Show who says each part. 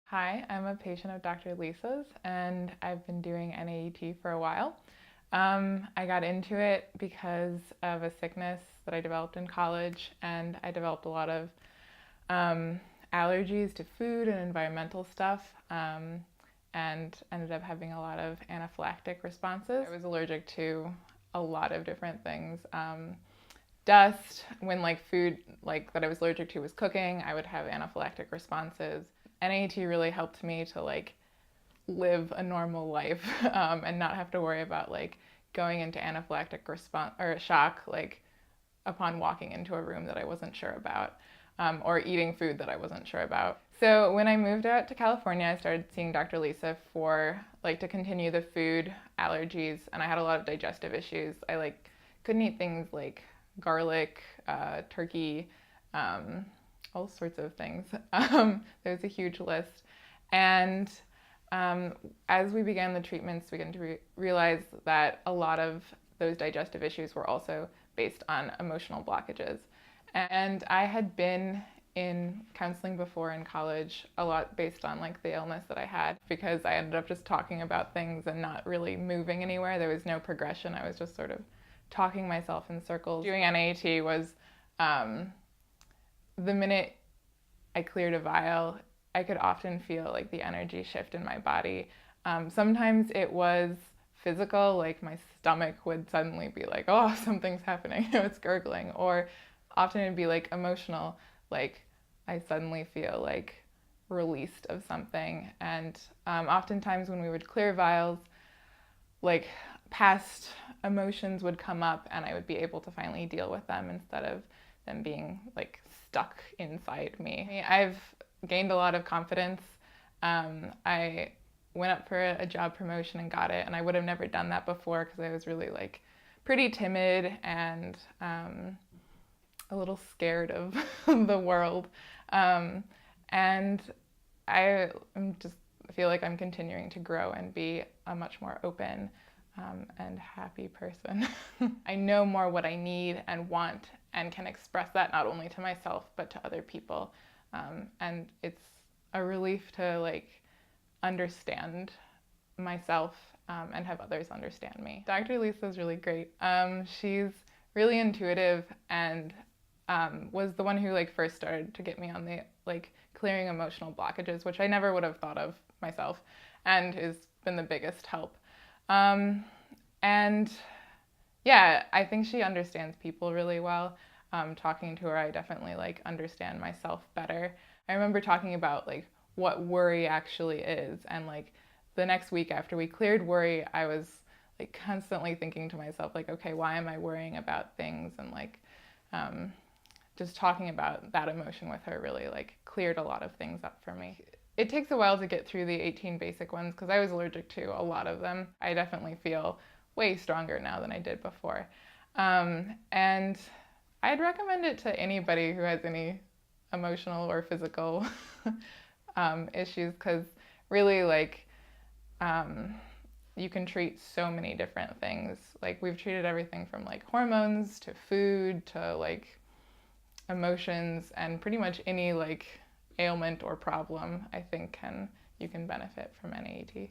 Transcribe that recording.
Speaker 1: Hi, I'm a patient of Dr. Lisa's and I've been doing NAET for a while. I got into it because of a sickness that I developed in college, and I developed a lot of allergies to food and environmental stuff, and ended up having a lot of anaphylactic responses. I was allergic to a lot of different things. Dust, when food that I was allergic to was cooking, I would have anaphylactic responses. NAET really helped me to live a normal life and not have to worry about going into anaphylactic response or shock upon walking into a room that I wasn't sure about, or eating food that I wasn't sure about. So when I moved out to California, I started seeing Dr. Lisa for to continue the food allergies, and I had a lot of digestive issues. I couldn't eat things like garlic, turkey, all sorts of things. There's a huge list. And as we began the treatments, we began to realize that a lot of those digestive issues were also based on emotional blockages. And I had been in counseling before in college, a lot based on the illness that I had, because I ended up just talking about things and not really moving anywhere. There was no progression. I was just sort of talking myself in circles. Doing NAET was the minute I cleared a vial, I could often feel the energy shift in my body. Sometimes it was physical, my stomach would suddenly be oh, something's happening, it's gurgling. Or often it'd be emotional, I suddenly feel released of something. And oftentimes when we would clear vials, past emotions would come up and I would be able to finally deal with them instead of them being stuck inside me. I've gained a lot of confidence. I went up for a job promotion and got it, and I would have never done that before because I was really pretty timid and a little scared of the world. And I just feel like I'm continuing to grow and be a much more open and happy person. I know more what I need and want and can express that not only to myself but to other people. And it's a relief to understand myself and have others understand me. Dr. Lisa is really great. She's really intuitive and was the one who first started to get me on the clearing emotional blockages, which I never would have thought of myself, and has been the biggest help. And yeah, I think she understands people really well. Talking to her, I definitely understand myself better. I remember talking about what worry actually is, and the next week after we cleared worry, I was constantly thinking to myself okay, why am I worrying about things? And just talking about that emotion with her really cleared a lot of things up for me. It takes a while to get through the 18 basic ones because I was allergic to a lot of them. I definitely feel way stronger now than I did before. And I'd recommend it to anybody who has any emotional or physical issues, because really you can treat so many different things. We've treated everything from hormones to food to emotions, and pretty much any ailment or problem I think you can benefit from NAET.